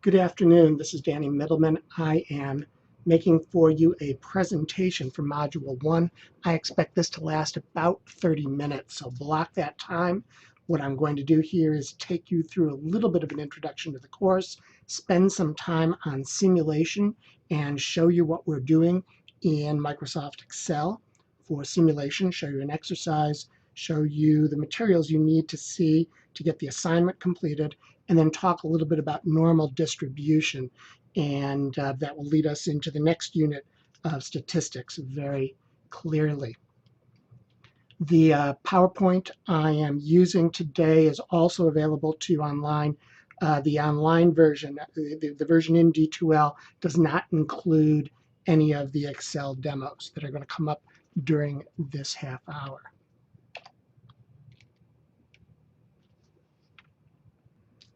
Good afternoon. This is Danny Middleman. I am making for you a presentation for Module 1. I expect this to last about 30 minutes, so block that time. What I'm going to do here is take you through a little bit of an introduction to the course, spend some time on simulation, and show you what we're doing in Microsoft Excel for simulation, show you an exercise, show you the materials you need to see to get the assignment completed, and then talk a little bit about normal distribution, and that will lead us into the next unit of statistics very clearly. The PowerPoint I am using today is also available to you online. The online version, the version in D2L, does not include any of the Excel demos that are going to come up during this half hour.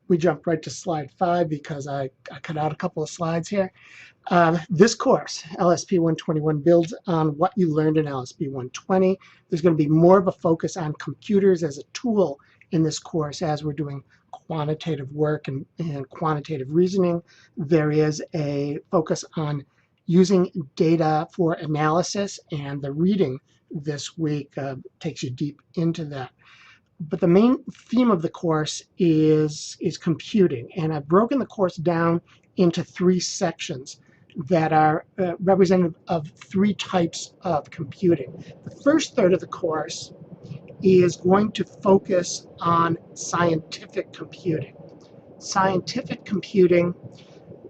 We jump right to slide 5 because I cut out a couple of slides here. This course, LSP121, builds on what you learned in LSP120. There's going to be more of a focus on computers as a tool in this course as we're doing quantitative work and quantitative reasoning. There is a focus on using data for analysis, and the reading this week takes you deep into that. But the main theme of the course is computing, and I've broken the course down into 3 sections that are representative of 3 types of computing. The first third of the course is going to focus on scientific computing. Scientific computing,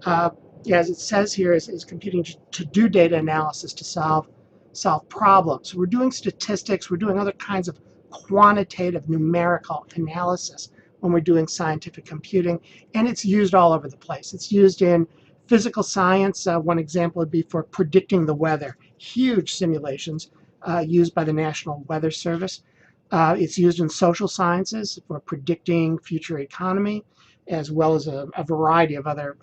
as it says here, is computing to do data analysis to solve problems. We're doing statistics, we're doing other kinds of quantitative numerical analysis when we're doing scientific computing, and it's used all over the place. It's used in physical science. One example would be for predicting the weather. Huge simulations used by the National Weather Service. It's used in social sciences for predicting future economy, as well as a variety of other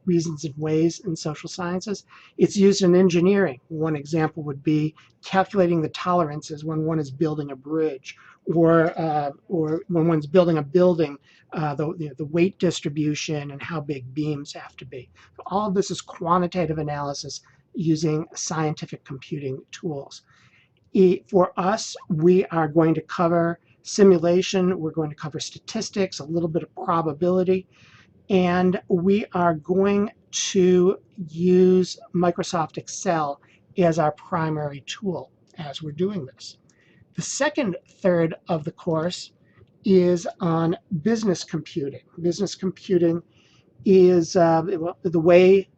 reasons and ways in social sciences. It's used in engineering. One example would be calculating the tolerances when one is building a bridge, or when one's building a building, the weight distribution and how big beams have to be. All of this is quantitative analysis using scientific computing tools. For us, we are going to cover simulation, we're going to cover statistics, a little bit of probability, and we are going to use Microsoft Excel as our primary tool as we're doing this. The second third of the course is on business computing. Business computing is the way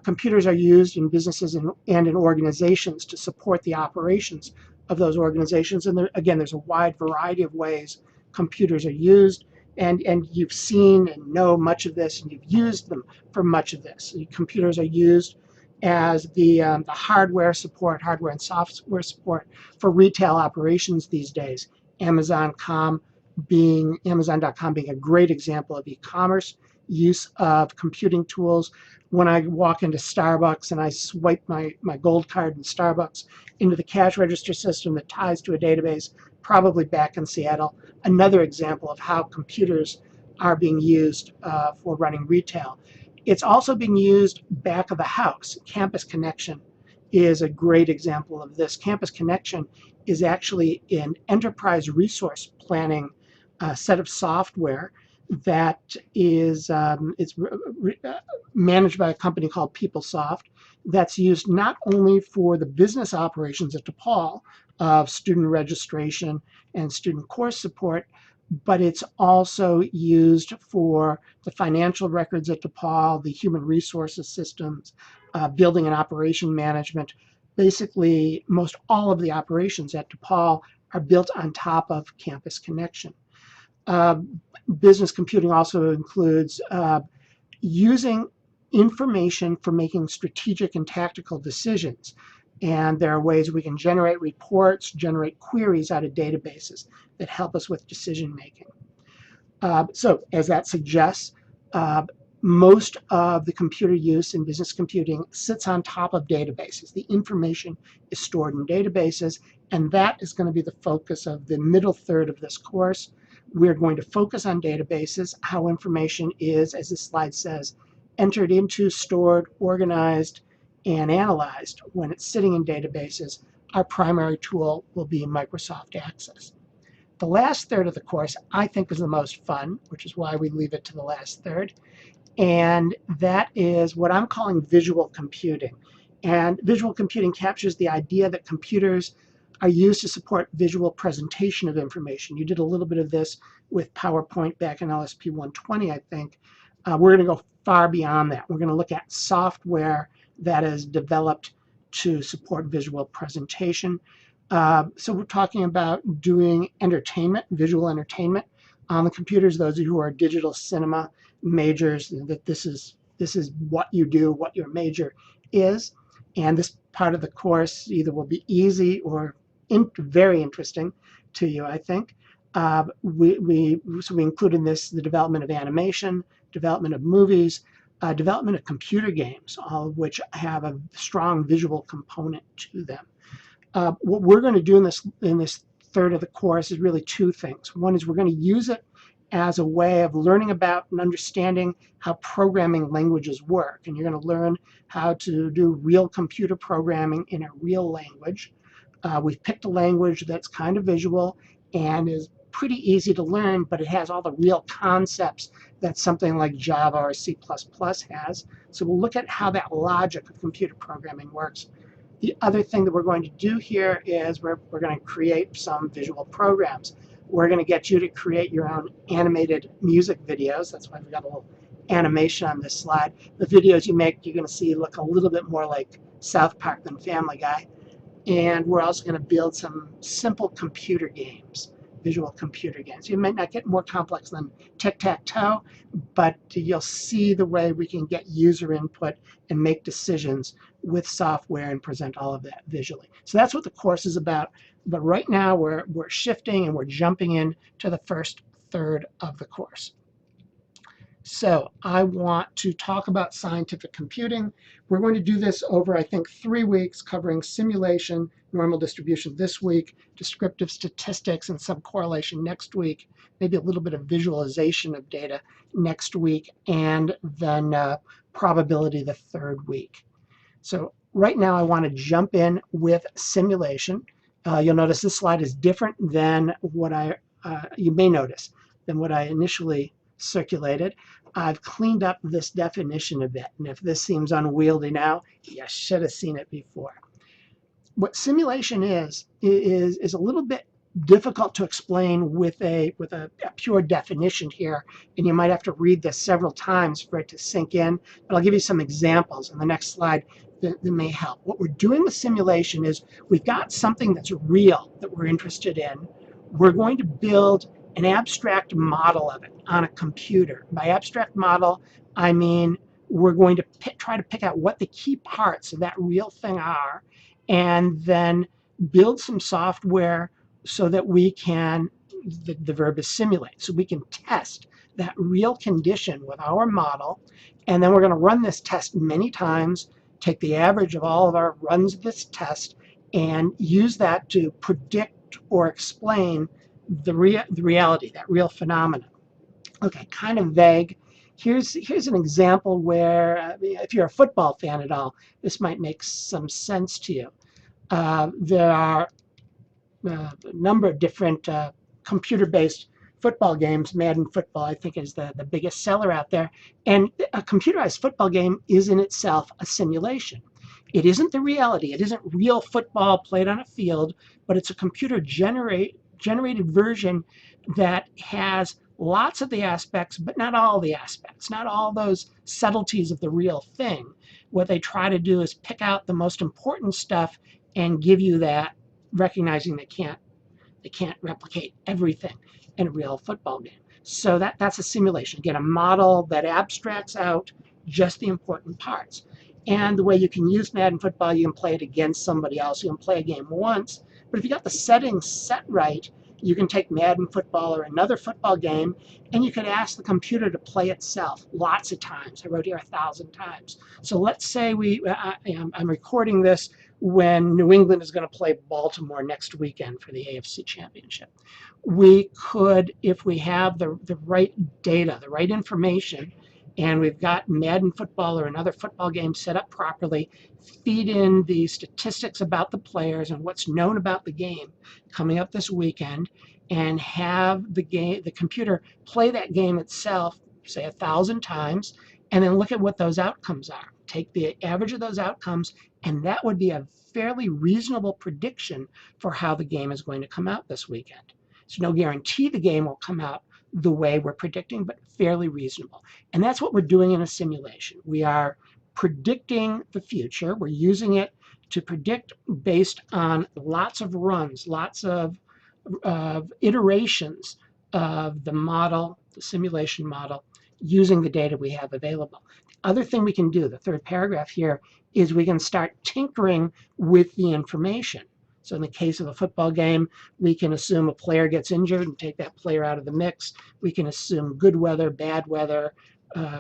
computers are used in businesses and in organizations to support the operations of those organizations. And again, there's a wide variety of ways computers are used, and you've seen and know much of this, and you've used them for much of this. Computers are used as the hardware and software support for retail operations these days. Amazon.com being a great example of e-commerce use of computing tools. When I walk into Starbucks and I swipe my gold card in Starbucks into the cash register system that ties to a database, probably back in Seattle, another example of how computers are being used for running retail. It's also being used back of the house. Campus Connection is a great example of this. Campus Connection is actually an enterprise resource planning set of software that is managed by a company called PeopleSoft, that's used not only for the business operations at DePaul of student registration and student course support, but it's also used for the financial records at DePaul, the human resources systems, building and operation management. Basically, most all of the operations at DePaul are built on top of Campus Connection. Business computing also includes using information for making strategic and tactical decisions. And there are ways we can generate reports, generate queries out of databases that help us with decision making. So as that suggests, most of the computer use in business computing sits on top of databases. The information is stored in databases, and that is going to be the focus of the middle third of this course. We're going to focus on databases, how information is, as this slide says, entered into, stored, organized, and analyzed when it's sitting in databases, our primary tool will be Microsoft Access. The last third of the course I think is the most fun, which is why we leave it to the last third, and that is what I'm calling visual computing. And visual computing captures the idea that computers are used to support visual presentation of information. You did a little bit of this with PowerPoint back in LSP120, I think. We're going to go far beyond that. We're going to look at software that is developed to support visual presentation. So we're talking about doing entertainment, visual entertainment on the computers. Those of you who are digital cinema majors, that this is what you do, what your major is. And this part of the course either will be easy or very interesting to you, I think. So we include in this the development of animation, development of movies, development of computer games, all of which have a strong visual component to them. What we're going to do in this third of the course is really two things. One is we're going to use it as a way of learning about and understanding how programming languages work. And you're going to learn how to do real computer programming in a real language. We've picked a language that's kind of visual and is pretty easy to learn, but it has all the real concepts that something like Java or C++ has. So we'll look at how that logic of computer programming works. The other thing that we're going to do here is we're going to create some visual programs. We're going to get you to create your own animated music videos. That's why we've got a little animation on this slide. The videos you make, you're going to see look a little bit more like South Park than Family Guy. And we're also going to build some simple computer games, visual computer games. You might not get more complex than tic-tac-toe, but you'll see the way we can get user input and make decisions with software and present all of that visually. So that's what the course is about. But right now we're shifting and we're jumping in to the first third of the course. So I want to talk about scientific computing. We're going to do this over, I think, 3 weeks, covering simulation, normal distribution this week, descriptive statistics and subcorrelation next week, maybe a little bit of visualization of data next week, and then probability the third week. So right now I want to jump in with simulation. You'll notice this slide is different than what you may notice, than what I initially circulated. I've cleaned up this definition a bit, and if this seems unwieldy now, you should have seen it before. What simulation is a little bit difficult to explain with a pure definition here, and you might have to read this several times for it to sink in, but I'll give you some examples on the next slide that may help. What we're doing with simulation is we've got something that's real that we're interested in. We're going to build an abstract model of it on a computer. By abstract model, I mean we're going to try to pick out what the key parts of that real thing are, and then build some software so that we can, the verb is simulate, so we can test that real condition with our model, and then we're going to run this test many times, take the average of all of our runs of this test, and use that to predict or explain the reality, that real phenomenon. Okay, kind of vague. Here's an example where, if you're a football fan at all, this might make some sense to you. There are a number of different computer-based football games. Madden football, I think, is the biggest seller out there. And a computerized football game is in itself a simulation. It isn't the reality. It isn't real football played on a field, but it's a computer-generated version that has lots of the aspects, but not all the aspects, not all those subtleties of the real thing. What they try to do is pick out the most important stuff and give you that, recognizing they can't replicate everything in a real football game. So that's a simulation. Get a model that abstracts out just the important parts. And the way you can use Madden football, you can play it against somebody else. You can play a game once, but if you got the settings set right, you can take Madden football or another football game, and you could ask the computer to play itself lots of times. I wrote here 1,000 times. So let's say I'm recording this when New England is going to play Baltimore next weekend for the AFC Championship. We could, if we have the right data, the right information, and we've got Madden football or another football game set up properly, feed in the statistics about the players and what's known about the game coming up this weekend, and have the computer play that game itself, say 1,000 times, and then look at what those outcomes are. Take the average of those outcomes, and that would be a fairly reasonable prediction for how the game is going to come out this weekend. There's no guarantee the game will come out the way we're predicting, but fairly reasonable. And that's what we're doing in a simulation. We are predicting the future. We're using it to predict based on lots of runs, lots of iterations of the model, the simulation model, using the data we have available. The other thing we can do, the third paragraph here, is we can start tinkering with the information. So in the case of a football game, we can assume a player gets injured and take that player out of the mix. We can assume good weather, bad weather.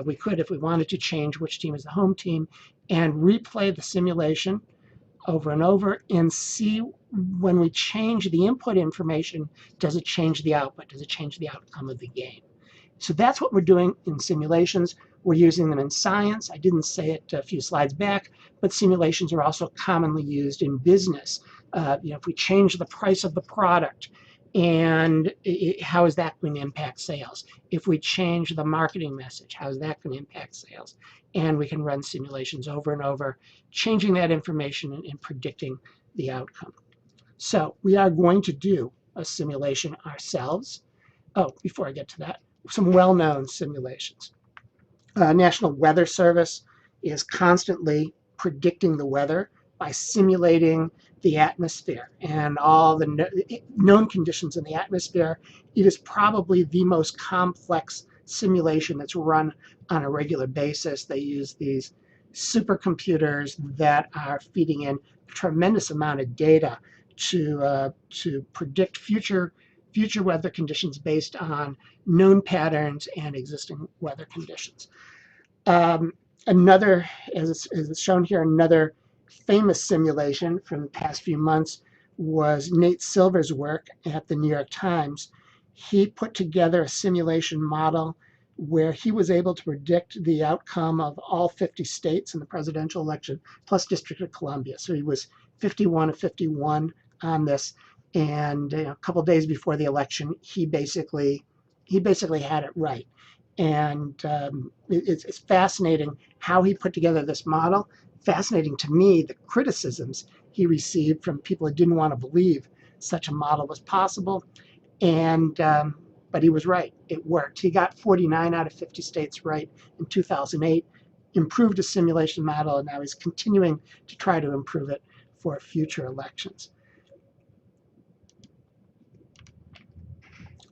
We could, if we wanted to, change which team is the home team and replay the simulation over and over and see when we change the input information, does it change the output? Does it change the outcome of the game? So that's what we're doing in simulations. We're using them in science. I didn't say it a few slides back, but simulations are also commonly used in business. If we change the price of the product, and how is that going to impact sales? If we change the marketing message, how is that going to impact sales? And we can run simulations over and over, changing that information and predicting the outcome. So we are going to do a simulation ourselves. Oh, before I get to that, some well-known simulations. National Weather Service is constantly predicting the weather by simulating the atmosphere and all the known conditions in the atmosphere. It is probably the most complex simulation that's run on a regular basis. They use these supercomputers that are feeding in a tremendous amount of data to predict future weather conditions based on known patterns and existing weather conditions. Another, as it's shown here, another famous simulation from the past few months was Nate Silver's work at the New York Times. He put together a simulation model where he was able to predict the outcome of all 50 states in the presidential election, plus District of Columbia. So he was 51 of 51 on this. And a couple of days before the election, he basically had it right. And it's fascinating how he put together this model. Fascinating to me, the criticisms he received from people who didn't want to believe such a model was possible. And but he was right. It worked. He got 49 out of 50 states right in 2008, improved his simulation model, and now he's continuing to try to improve it for future elections.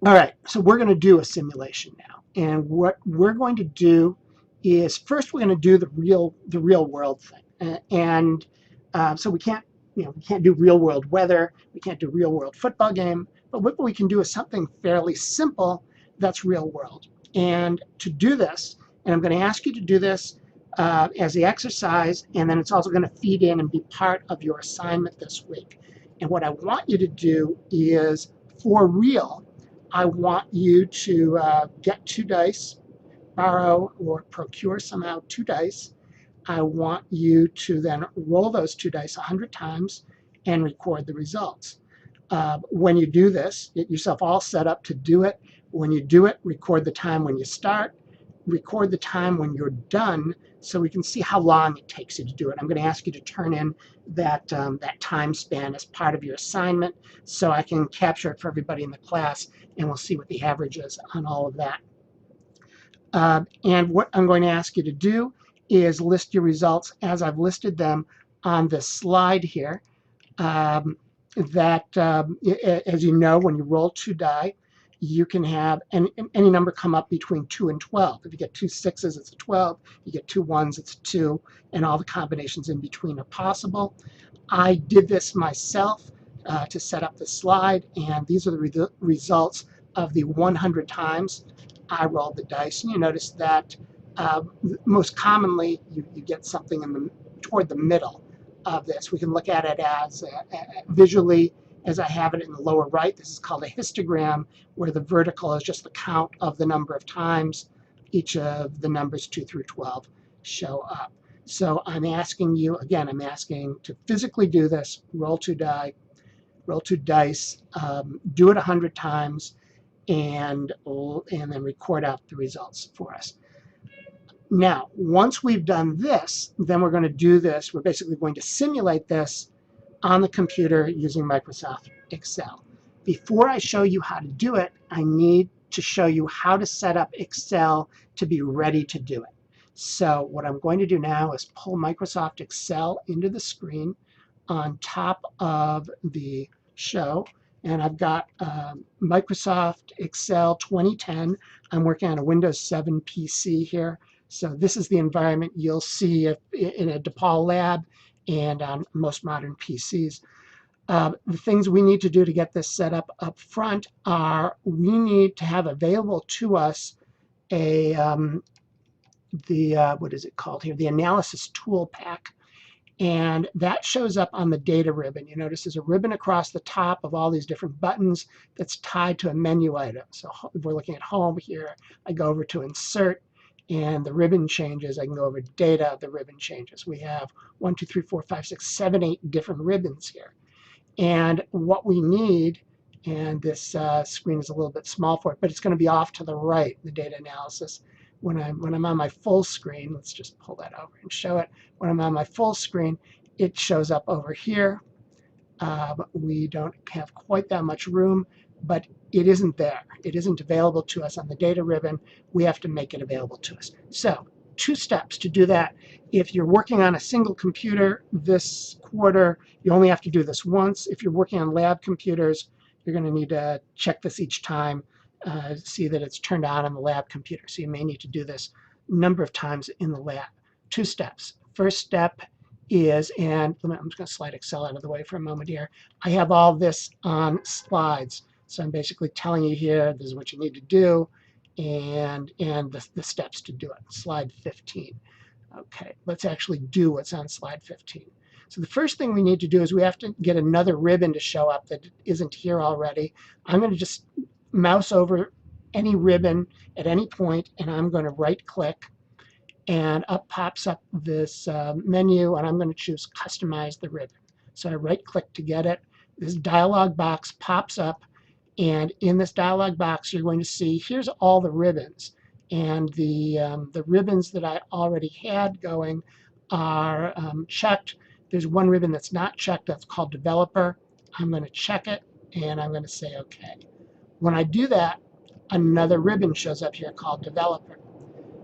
All right, so we're going to do a simulation now. And what we're going to do is first we're going to do the real world thing. So we can't do real world weather, we can't do real world football game, but what we can do is something fairly simple that's real world. And to do this, and I'm going to ask you to do this as the exercise, and then it's also going to feed in and be part of your assignment this week. And what I want you to do is, for real, I want you to get 2 dice, borrow or procure somehow 2 dice. I want you to then roll those 2 dice 100 times and record the results. When you do this, get yourself all set up to do it. When you do it, record the time when you start, record the time when you're done, so we can see how long it takes you to do it. I'm going to ask you to turn in that time span as part of your assignment so I can capture it for everybody in the class, and we'll see what the average is on all of that. And what I'm going to ask you to do is list your results as I've listed them on this slide here. As you know, when you roll 2 die, you can have any number come up between 2 and 12. If you get 2 6s, it's a 12. You get 2 1s, it's a 2, and all the combinations in between are possible. I did this myself to set up the slide, and these are the results of the 100 times I rolled the dice. And you notice that most commonly you get something toward the middle of this. We can look at it as visually as I have it in the lower right. This is called a histogram, where the vertical is just the count of the number of times each of the numbers 2 through 12 show up. So I'm asking you, again, I'm asking to physically do this, roll 2 dice, do it 100 times, and then record out the results for us. Now, once we've done this, then we're going to do this. We're basically going to simulate this on the computer using Microsoft Excel. Before I show you how to do it, I need to show you how to set up Excel to be ready to do it. So what I'm going to do now is pull Microsoft Excel into the screen on top of the show. And I've got Microsoft Excel 2010. I'm working on a Windows 7 PC here. So this is the environment you'll see in a DePaul lab and on most modern PCs. The things we need to do to get this set up front are we need to have available to us what is it called here? The analysis tool pack. And that shows up on the data ribbon. You notice there's a ribbon across the top of all these different buttons that's tied to a menu item. So if we're looking at home here, I go over to insert and the ribbon changes. I can go over to data, the ribbon changes. We have 1, 2, 3, 4, 5, 6, 7, 8 different ribbons here. And what we need, and this screen is a little bit small for it, but it's going to be off to the right, the data analysis. When I'm on my full screen, let's just pull that over and show it. When I'm on my full screen, it shows up over here. We don't have quite that much room, but it isn't there. It isn't available to us on the data ribbon. We have to make it available to us. So 2 steps to do that. If you're working on a single computer this quarter, you only have to do this once. If you're working on lab computers, you're going to need to check this each time, see that it's turned on the lab computer. So you may need to do this a number of times in the lab. 2 steps. First step is, and I'm just going to slide Excel out of the way for a moment here. I have all this on slides. So I'm basically telling you here, this is what you need to do, and the steps to do it. Slide 15. Okay, let's actually do what's on slide 15. So the first thing we need to do is we have to get another ribbon to show up that isn't here already. I'm going to just mouse over any ribbon at any point, and I'm going to right-click, and up pops up this menu, and I'm going to choose Customize the Ribbon. So I right-click to get it. This dialog box pops up, and in this dialog box, you're going to see here's all the ribbons. And the ribbons that I already had going are checked. There's one ribbon that's not checked. That's called Developer. I'm going to check it, and I'm going to say OK. When I do that, another ribbon shows up here called Developer.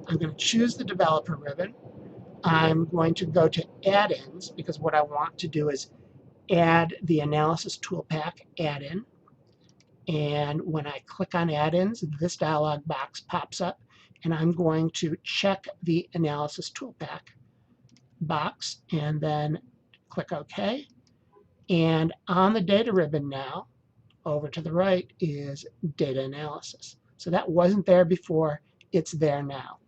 I'm going to choose the Developer ribbon. I'm going to go to Add-ins, because what I want to do is add the Analysis Tool Pack add-in. And when I click on Add-ins, this dialog box pops up, and I'm going to check the Analysis Tool Pack box and then click OK. And on the data ribbon now, over to the right, is Data Analysis. So that wasn't there before. It's there now.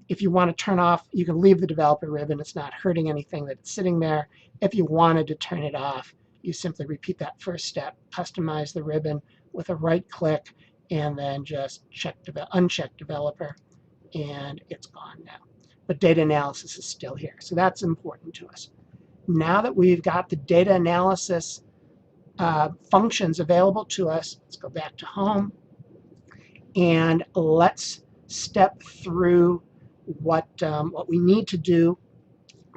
If you want to turn off, you can leave the Developer ribbon. It's not hurting anything that it's sitting there. If you wanted to turn it off, you simply repeat that first step, customize the ribbon with a right click, and then just uncheck Developer, and it's gone now. But data analysis is still here, so that's important to us. Now that we've got the data analysis functions available to us, let's go back to home, and let's step through what we need to do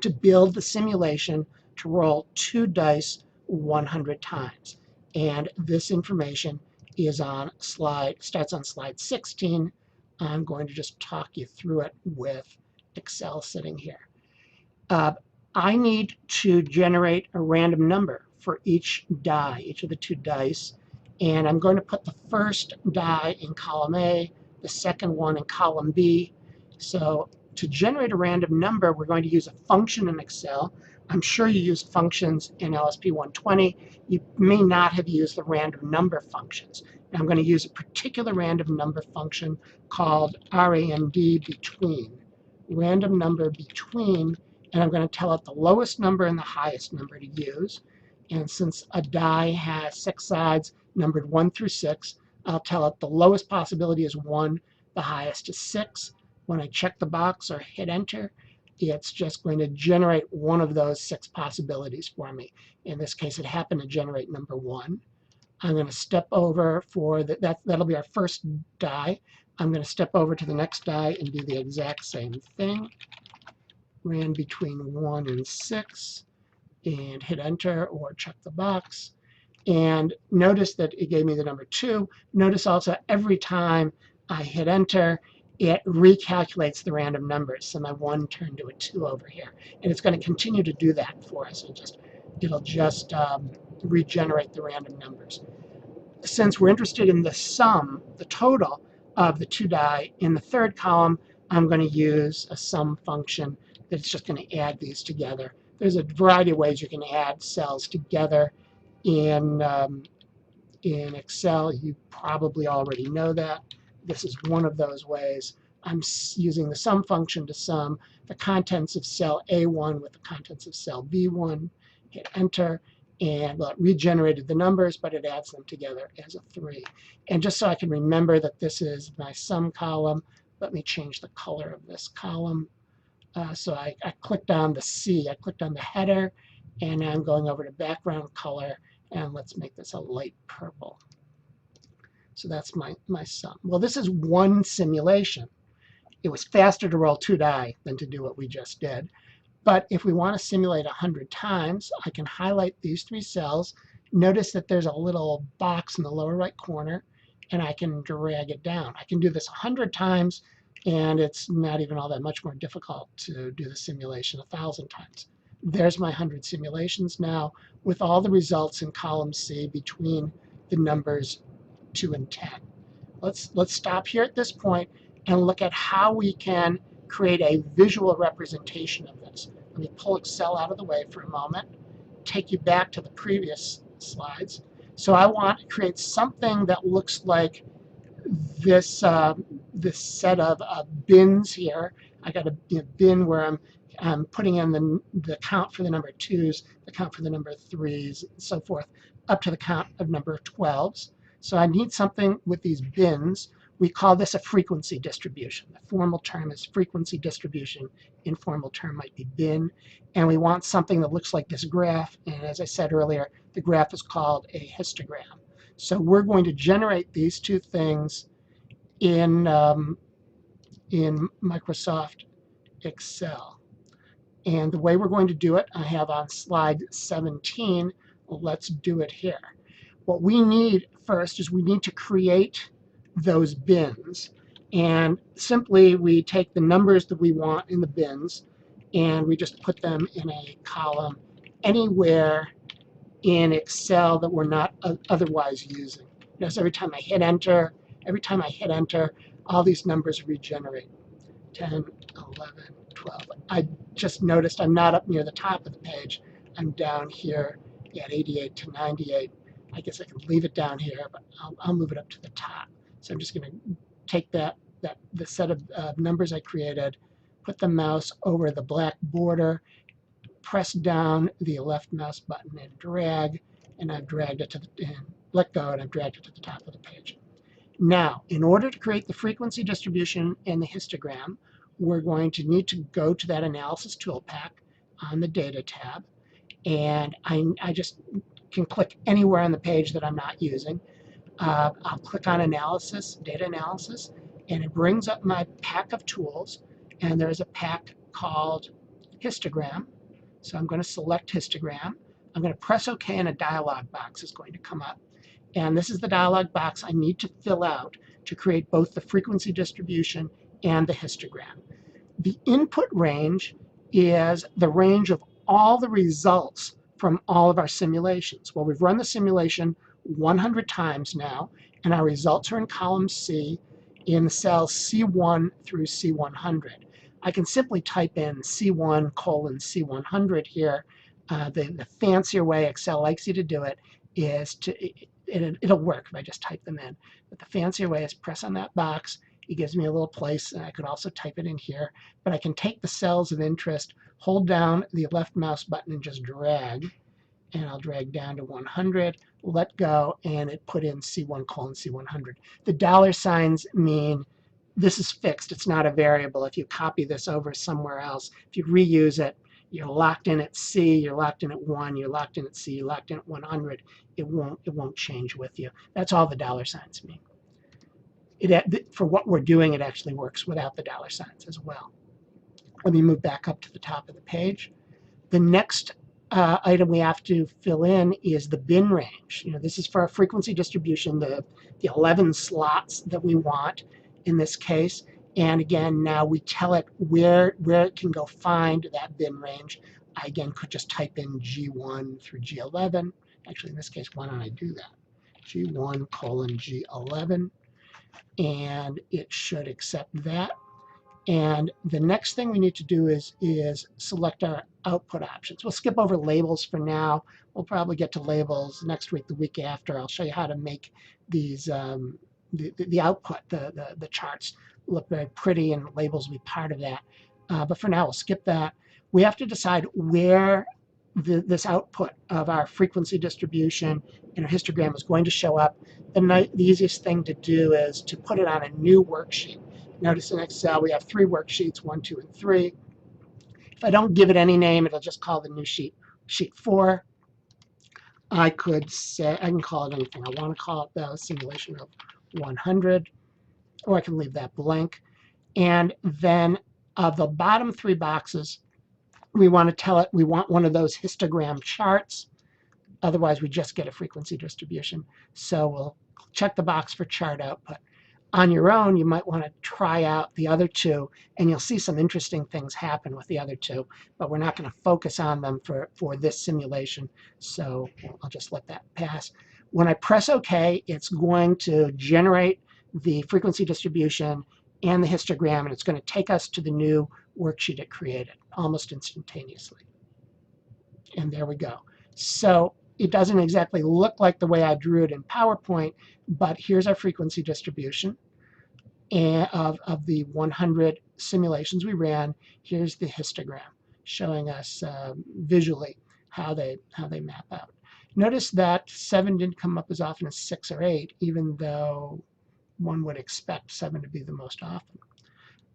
to build the simulation to roll 2 dice 100 times. And this information is starts on slide 16. I'm going to just talk you through it with Excel sitting here. I need to generate a random number for each die, each of the 2 dice. And I'm going to put the first die in column A, the second one in column B. So to generate a random number, we're going to use a function in Excel. I'm sure you used functions in LSP120. You may not have used the random number functions. And I'm going to use a particular random number function called RAND between, random number between, and I'm going to tell it the lowest number and the highest number to use. And since a die has 6 sides numbered 1 through 6, I'll tell it the lowest possibility is 1, the highest is 6, When I check the box or hit enter, it's just going to generate one of those 6 possibilities for me. In this case, it happened to generate number 1. I'm going to step over for that'll be our first die. I'm going to step over to the next die and do the exact same thing. Ran between 1 and 6 and hit enter or check the box. And notice that it gave me the number 2. Notice also every time I hit enter, it recalculates the random numbers. So my 1 turned to a 2 over here. And it's going to continue to do that for us. It'll just regenerate the random numbers. Since we're interested in the sum, the total of the 2 die, in the third column, I'm going to use a sum function that's just going to add these together. There's a variety of ways you can add cells together in Excel. You probably already know that. This is one of those ways. I'm using the sum function to sum the contents of cell A1 with the contents of cell B1. Hit enter, and well, it regenerated the numbers, but it adds them together as a 3. And just so I can remember that this is my sum column, let me change the color of this column. So I clicked on the C, I clicked on the header, and now I'm going over to background color, and let's make this a light purple. So that's my sum. Well, this is one simulation. It was faster to roll 2 die than to do what we just did. But if we want to simulate 100 times, I can highlight these 3 cells. Notice that there's a little box in the lower right corner, and I can drag it down. I can do this 100 times, and it's not even all that much more difficult to do the simulation 1,000 times. There's my 100 simulations now with all the results in column C between the numbers 2 and 10. Let's stop here at this point and look at how we can create a visual representation of this. Let me pull Excel out of the way for a moment, take you back to the previous slides. So I want to create something that looks like this this set of bins here. I got a bin where I'm putting in the count for the number 2s, the count for the number 3s, and so forth, up to the count of number 12s. So I need something with these bins. We call this a frequency distribution. The formal term is frequency distribution. Informal term might be bin. And we want something that looks like this graph. And as I said earlier, the graph is called a histogram. So we're going to generate these 2 things in Microsoft Excel. And the way we're going to do it, I have on slide 17. Well, let's do it here. What we need first is we need to create those bins. And simply we take the numbers that we want in the bins and we just put them in a column anywhere in Excel that we're not otherwise using. Notice every time I hit enter, all these numbers regenerate. 10, 11, 12. I just noticed I'm not up near the top of the page. I'm down here at 88 to 98. I guess I can leave it down here, but I'll move it up to the top. So I'm just going to take the set of numbers I created, put the mouse over the black border, press down the left mouse button and drag, and I've dragged it to let go, and I've dragged it to the top of the page. Now, in order to create the frequency distribution and the histogram, we're going to need to go to that analysis toolpack on the data tab, and I just can click anywhere on the page that I'm not using. I'll click on analysis, data analysis, and it brings up my pack of tools, and there's a pack called histogram. So I'm going to select histogram. I'm going to press OK, and a dialog box is going to come up. And this is the dialog box I need to fill out to create both the frequency distribution and the histogram. The input range is the range of all the results from all of our simulations. Well, we've run the simulation 100 times now, and our results are in column C in the cells C1 through C100. I can simply type in C1 colon C100 here. The fancier way Excel likes you to do it is it'll work if I just type them in. But the fancier way is press on that box. It gives me a little place, and I could also type it in here. But I can take the cells of interest, hold down the left mouse button, and just drag. And I'll drag down to 100, let go, and it put in C1 colon C100. The dollar signs mean this is fixed. It's not a variable. If you copy this over somewhere else, if you reuse it, you're locked in at C, you're locked in at 1, you're locked in at C, you're locked in at 100. It won't change with you. That's all the dollar signs mean. For what we're doing, it actually works without the dollar signs as well. Let me move back up to the top of the page. The next item we have to fill in is the bin range. This is for our frequency distribution, the 11 slots that we want in this case. And again, now we tell it where it can go find that bin range. I again could just type in G1 through G11. Actually, in this case, why don't I do that? G1 colon G11, and it should accept that. And the next thing we need to do is select our output options. We'll skip over labels for now. We'll probably get to labels next week, the week after. I'll show you how to make these the output, the charts look very pretty, and labels will be part of that. But for now, we'll skip that. We have to decide where this output of our frequency distribution in our histogram is going to show up. The easiest thing to do is to put it on a new worksheet. Notice in Excel we have 3 worksheets, 1, 2, and 3. If I don't give it any name, it'll just call the new sheet 4. I can call it anything I want to call it, though, simulation of 100, or I can leave that blank. And then of the bottom 3 boxes, we want to tell it we want one of those histogram charts. Otherwise, we just get a frequency distribution. So we'll check the box for chart output. On your own, you might want to try out the other 2, and you'll see some interesting things happen with the other 2, but we're not going to focus on them for this simulation, so I'll just let that pass. When I press OK, it's going to generate the frequency distribution and the histogram, and it's going to take us to the new worksheet it created almost instantaneously. And there we go. So it doesn't exactly look like the way I drew it in PowerPoint, but here's our frequency distribution of the 100 simulations we ran. Here's the histogram showing us visually how they map out. Notice that 7 didn't come up as often as 6 or 8, even though one would expect 7 to be the most often.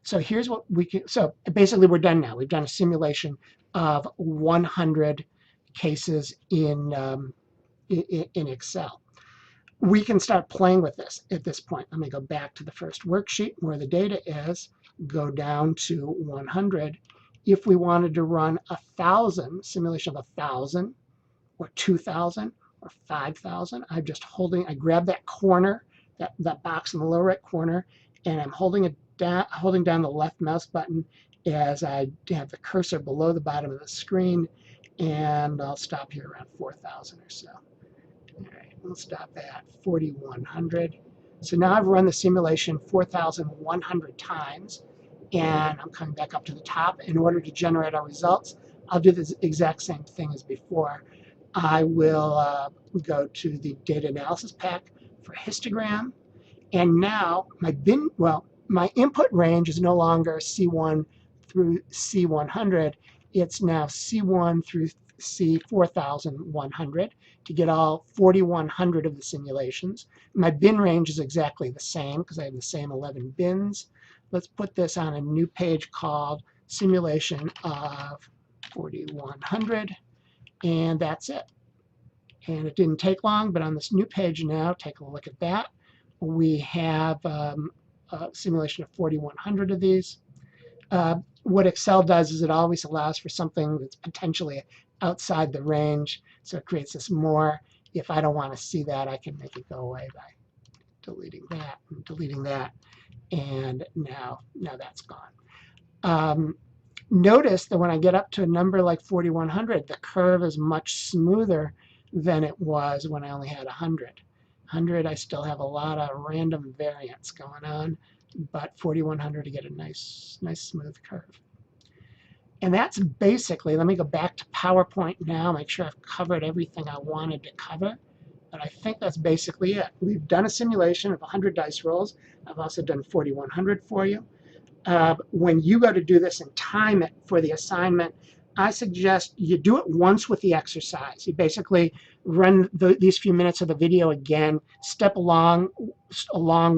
So here's what we can, so basically we're done now. We've done a simulation of 100 cases in Excel. We can start playing with this at this point. Let me go back to the first worksheet where the data is, go down to 100. If we wanted to run 1,000, simulation of 1,000 or 2,000 or 5,000, I grab that corner, that box in the lower right corner, and I'm holding down the left mouse button as I have the cursor below the bottom of the screen, and I'll stop here around 4,000 or so. All right, we'll stop at 4,100. So now I've run the simulation 4,100 times, and I'm coming back up to the top. In order to generate our results, I'll do the exact same thing as before. I will go to the data analysis pack for histogram, and now my input range is no longer C1 through C100. It's now C1 through C4100 to get all 4,100 of the simulations. My bin range is exactly the same because I have the same 11 bins. Let's put this on a new page called Simulation of 4,100, and that's it. And it didn't take long, but on this new page now, take a look at that. We have a simulation of 4,100 of these. What Excel does is it always allows for something that's potentially outside the range, so it creates this more. If I don't want to see that, I can make it go away by deleting that and deleting that, and now that's gone. Notice that when I get up to a number like 4,100, the curve is much smoother than it was when I only had 100. 100, I still have a lot of random variance going on, but 4,100 to get a nice smooth curve. And that's basically, let me go back to PowerPoint now, make sure I've covered everything I wanted to cover. But I think that's basically it. We've done a simulation of 100 dice rolls. I've also done 4,100 for you. When you go to do this and time it for the assignment, I suggest you do it once with the exercise. You basically run these few minutes of the video again, step along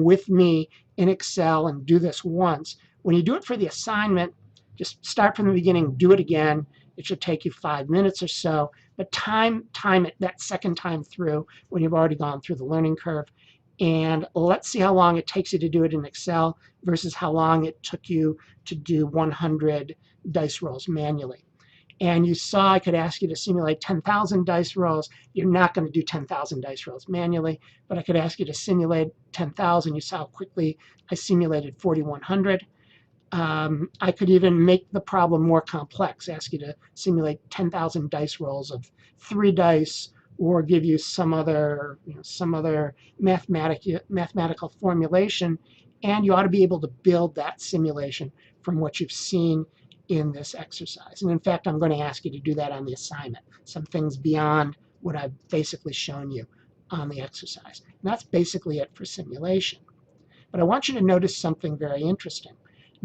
with me in Excel and do this once. When you do it for the assignment, just start from the beginning, do it again. It should take you 5 minutes or so, but time it that second time through when you've already gone through the learning curve. And let's see how long it takes you to do it in Excel versus how long it took you to do 100 dice rolls manually. And you saw I could ask you to simulate 10,000 dice rolls. You're not going to do 10,000 dice rolls manually, but I could ask you to simulate 10,000. You saw how quickly I simulated 4,100. I could even make the problem more complex, ask you to simulate 10,000 dice rolls of 3 dice, or give you some other, mathematical formulation, and you ought to be able to build that simulation from what you've seen in this exercise. And in fact, I'm going to ask you to do that on the assignment, some things beyond what I've basically shown you on the exercise. And that's basically it for simulation. But I want you to notice something very interesting,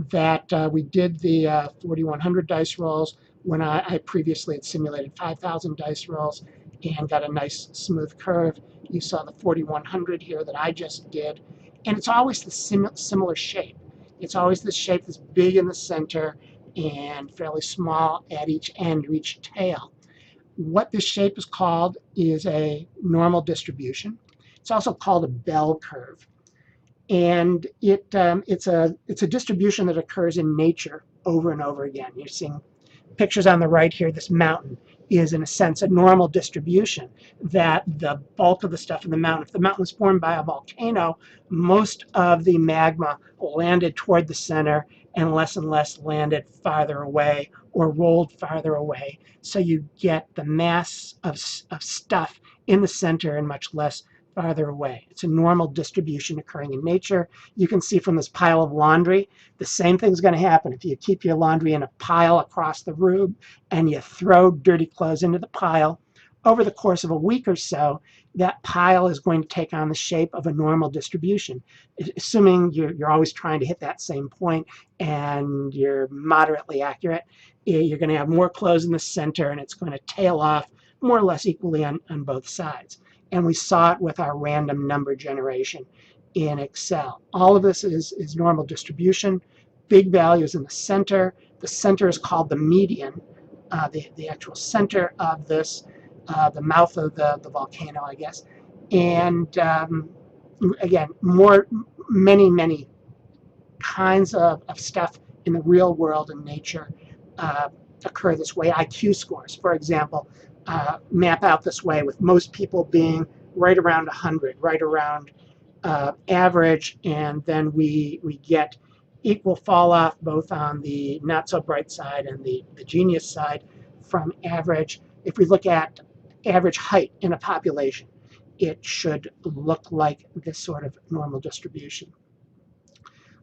that we did the 4,100 dice rolls when I previously had simulated 5,000 dice rolls and got a nice smooth curve. You saw the 4,100 here that I just did. And it's always the similar shape. It's always this shape that's big in the center and fairly small at each end or each tail. What this shape is called is a normal distribution. It's also called a bell curve. And it's a distribution that occurs in nature over and over again. You're seeing pictures on the right here. This mountain is, in a sense, a normal distribution, that the bulk of the stuff in the mountain, if the mountain was formed by a volcano, most of the magma landed toward the center and less landed farther away or rolled farther away. So you get the mass of stuff in the center and much less farther away. It's a normal distribution occurring in nature. You can see from this pile of laundry, the same thing's going to happen. If you keep your laundry in a pile across the room and you throw dirty clothes into the pile, over the course of a week or so, that pile is going to take on the shape of a normal distribution. Assuming you're always trying to hit that same point and you're moderately accurate, you're going to have more clothes in the center and it's going to tail off more or less equally on both sides. And we saw it with our random number generation in Excel. All of this is normal distribution. Big values in the center. The center is called the median, the actual center of this, the mouth of the volcano, I guess. And again, many kinds of stuff in the real world and nature occur this way. IQ scores, for example, map out this way, with most people being right around 100, right around average, and then we get equal fall off both on the not so bright side and the genius side from average. If we look at average height in a population, it should look like this sort of normal distribution.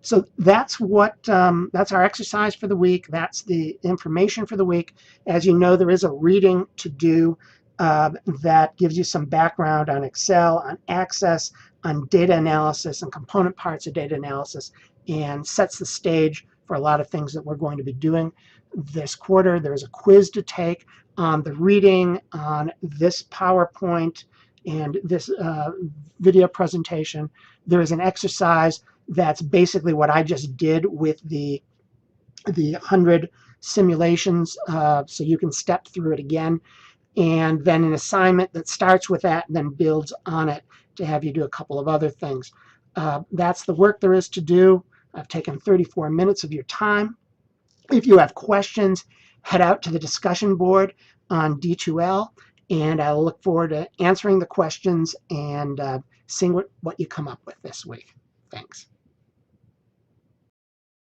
So that's that's our exercise for the week. That's the information for the week. As you know, there is a reading to do that gives you some background on Excel, on Access, on data analysis and component parts of data analysis, and sets the stage for a lot of things that we're going to be doing this quarter. There's a quiz to take on the reading, on this PowerPoint and this video presentation. There is an exercise that's basically what I just did with the 100 simulations, so you can step through it again. And then an assignment that starts with that and then builds on it to have you do a couple of other things. That's the work there is to do. I've taken 34 minutes of your time. If you have questions, head out to the discussion board on D2L, and I'll look forward to answering the questions and seeing what you come up with this week. Thanks.